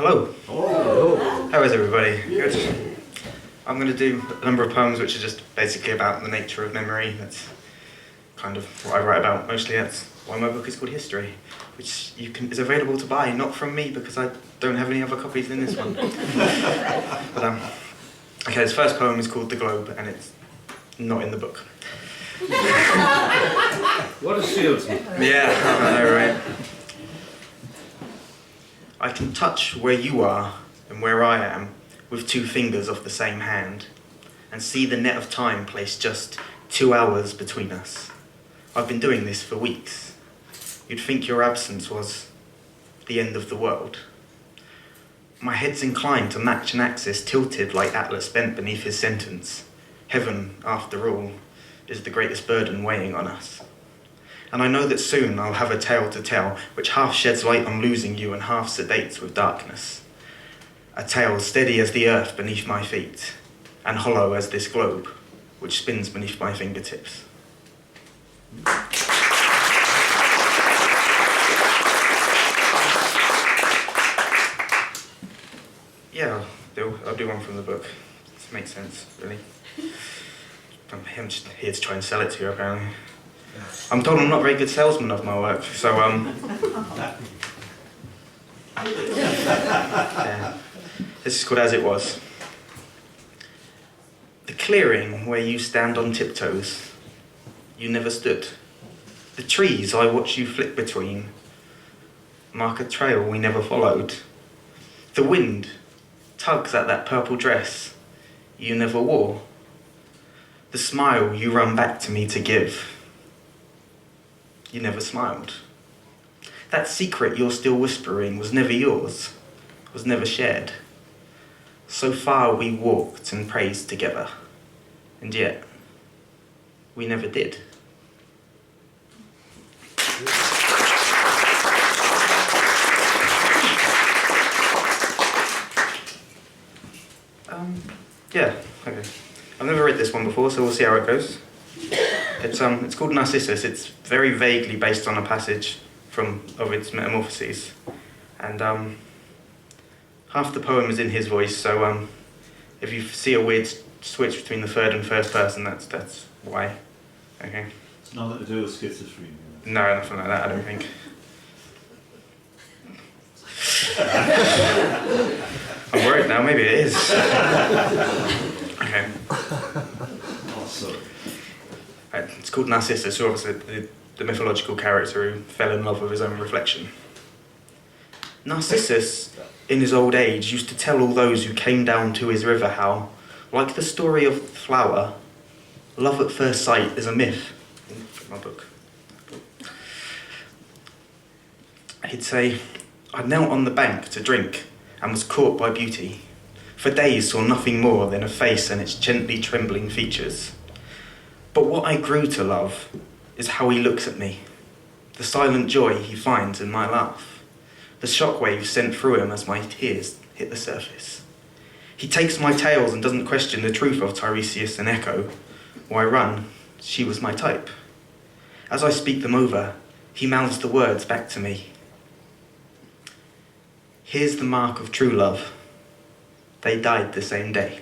Hello. Hello. How is everybody? Good. I'm going to do a number of poems which are just basically about the nature of memory. That's kind of what I write about mostly. That's why my book is called History, which is available to buy, not from me because I don't have any other copies than this one. But okay, this first poem is called The Globe, and it's not in the book. What a salesman. Yeah, I know, right? I can touch where you are and where I am with 2 fingers of the same hand, and see the net of time placed just 2 hours between us. I've been doing this for weeks. You'd think your absence was the end of the world. My head's inclined to match an axis tilted like Atlas bent beneath his sentence. Heaven, after all, is the greatest burden weighing on us. And I know that soon I'll have a tale to tell, which half sheds light on losing you and half sedates with darkness. A tale steady as the earth beneath my feet, and hollow as this globe, which spins beneath my fingertips. Yeah, I'll do one from the book. This makes sense, really. I'm just here to try and sell it to you, apparently. I'm told I'm not a very good salesman of my work, so yeah. This is called As It Was. The clearing where you stand on tiptoes, you never stood. The trees I watch you flit between mark a trail we never followed. The wind tugs at that purple dress you never wore. The smile you run back to me to give, you never smiled. That secret you're still whispering was never yours, was never shared. So far we walked and praised together, and yet we never did. Yeah, okay. I've never read this one before, so we'll see how it goes. It's called Narcissus. It's very vaguely based on a passage from Ovid's Metamorphoses, and half the poem is in his voice. So if you see a weird switch between the third and first person, that's why. Okay. It's nothing to do with schizophrenia. No, nothing like that. I don't think. I'm worried now. Maybe it is. Okay. Oh, sorry. It's called Narcissus, who obviously the mythological character who fell in love with his own reflection. Narcissus, in his old age, used to tell all those who came down to his river how, like the story of the flower, love at first sight is a myth. My book. He'd say, I knelt on the bank to drink and was caught by beauty. For days saw nothing more than a face and its gently trembling features. But what I grew to love is how he looks at me, the silent joy he finds in my laugh, the shockwaves sent through him as my tears hit the surface. He takes my tales and doesn't question the truth of Tiresias and Echo. Why run? She was my type. As I speak them over, he mouths the words back to me. Here's the mark of true love. They died the same day.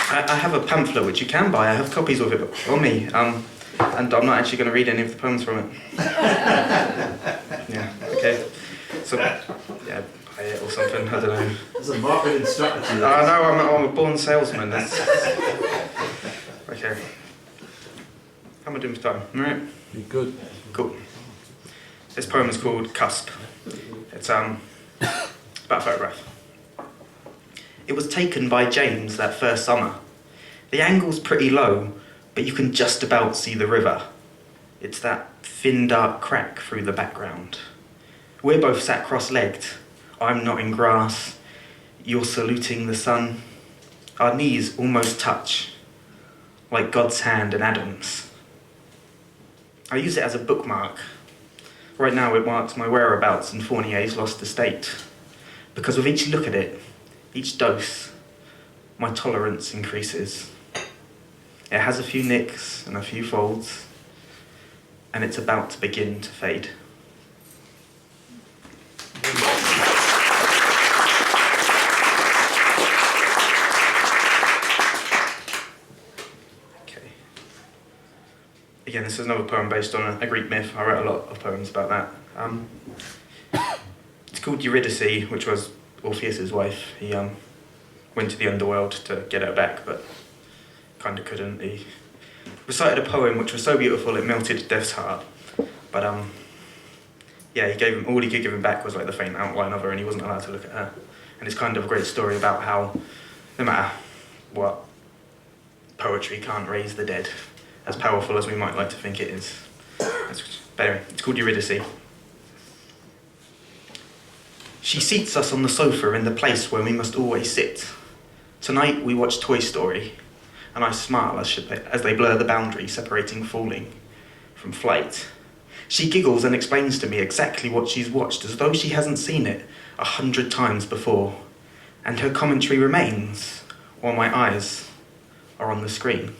I have a pamphlet which you can buy. I have copies of it on me, and I'm not actually going to read any of the poems from it. Yeah, okay. So, yeah, buy it or something, I don't know. It's a marketing strategy. I know, I'm a born salesman. Okay. How am I doing for time? All right? You're good. Cool. This poem is called Cusp. It's about a photograph. It was taken by James that first summer. The angle's pretty low, but you can just about see the river. It's that thin dark crack through the background. We're both sat cross-legged. I'm not in grass. You're saluting the sun. Our knees almost touch, like God's hand and Adam's. I use it as a bookmark. Right now it marks my whereabouts in Fournier's lost estate. Because with each look at it, each dose, my tolerance increases. It has a few nicks and a few folds, and it's about to begin to fade. Okay. Again, this is another poem based on a Greek myth. I wrote a lot of poems about that. It's called Eurydice, which was Orpheus's wife. He went to the underworld to get her back, but kind of couldn't. He recited a poem which was so beautiful it melted Death's heart. But yeah, he gave him all he could give him back was like the faint outline of her, and he wasn't allowed to look at her. And it's kind of a great story about how, no matter what, poetry can't raise the dead, as powerful as we might like to think it is. But anyway, it's called Eurydice. She seats us on the sofa in the place where we must always sit. Tonight we watch Toy Story, and I smile as they blur the boundary separating falling from flight. She giggles and explains to me exactly what she's watched, as though she hasn't seen it 100 times before, and her commentary remains while my eyes are on the screen.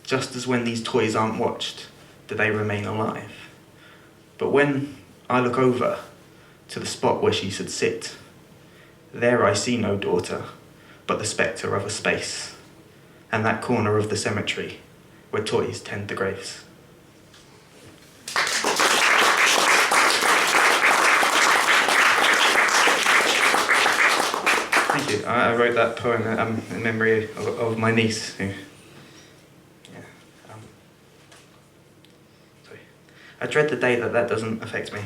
Just as when these toys aren't watched, do they remain alive. But when I look over to the spot where she should sit, there I see no daughter, but the spectre of a space, and that corner of the cemetery where toys tend the graves. Thank you. I wrote that poem in memory of my niece, who, sorry. I dread the day that doesn't affect me.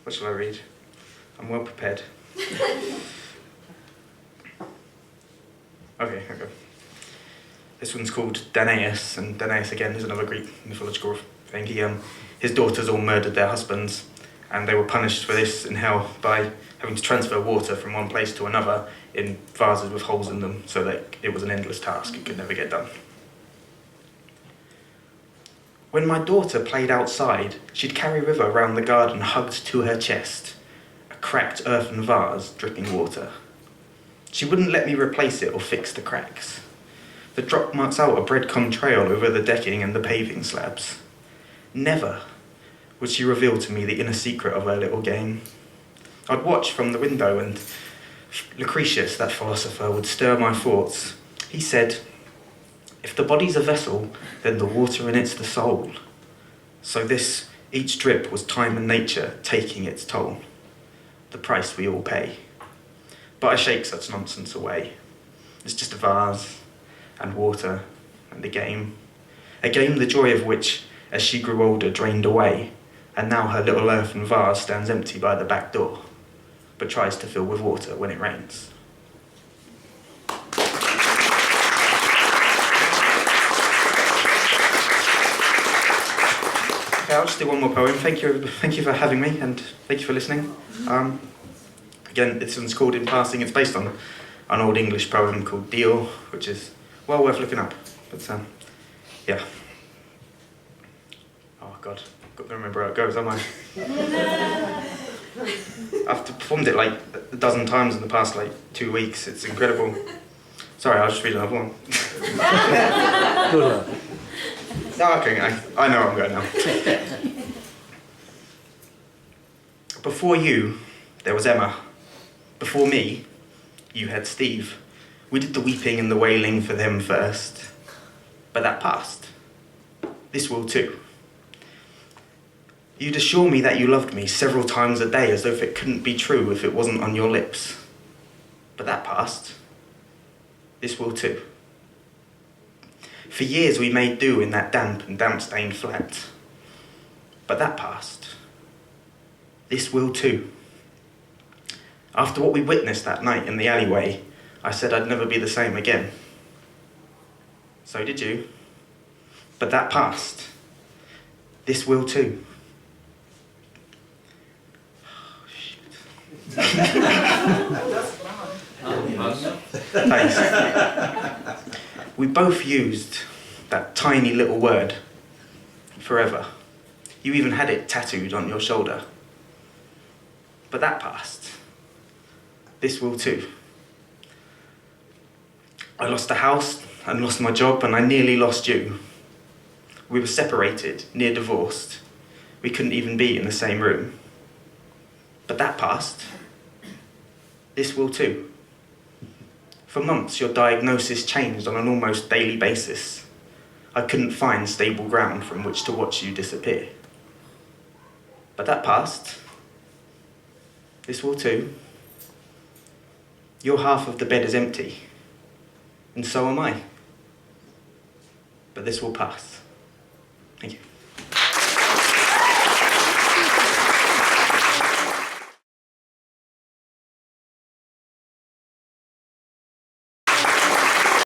What shall I read? I'm well prepared. Okay. This one's called Danaus, and Danaus again is another Greek mythological thing. His daughters all murdered their husbands, and they were punished for this in hell by having to transfer water from one place to another in vases with holes in them, so that it was an endless task, it could never get done. When my daughter played outside, she'd carry River round the garden hugged to her chest, a cracked earthen vase dripping water. She wouldn't let me replace it or fix the cracks. The drop marks out a breadcrumb trail over the decking and the paving slabs. Never would she reveal to me the inner secret of her little game. I'd watch from the window, and Lucretius, that philosopher, would stir my thoughts. He said, "If the body's a vessel, then the water in it's the soul." So this, each drip was time and nature taking its toll, the price we all pay. But I shake such nonsense away. It's just a vase, and water, and a game the joy of which, as she grew older, drained away, and now her little earthen vase stands empty by the back door, but tries to fill with water when it rains. Okay, I'll just do one more poem. Thank you for having me, and thank you for listening. Again, this one's called In Passing. It's based on an old English poem called Deal, which is well worth looking up. But yeah. Oh God, I've got to remember how it goes, haven't I? I've performed it like a dozen times in the past 2 weeks. It's incredible. Sorry, I'll just read another one. Good luck. Oh, okay, I know where I'm going now. Before you, there was Emma. Before me, you had Steve. We did the weeping and the wailing for them first. But that passed. This will too. You'd assure me that you loved me several times a day, as though it couldn't be true if it wasn't on your lips. But that passed. This will too. For years we made do in that damp and damp-stained flat. But that passed. This will too. After what we witnessed that night in the alleyway, I said I'd never be the same again. So did you. But that passed. This will too. Thanks. We both used that tiny little word, forever. You even had it tattooed on your shoulder. But that passed. This will too. I lost a house and lost my job, and I nearly lost you. We were separated, near divorced. We couldn't even be in the same room. But that passed. This will too. For months, your diagnosis changed on an almost daily basis. I couldn't find stable ground from which to watch you disappear. But that passed. This will too. Your half of the bed is empty, and so am I. But this will pass. Thank you.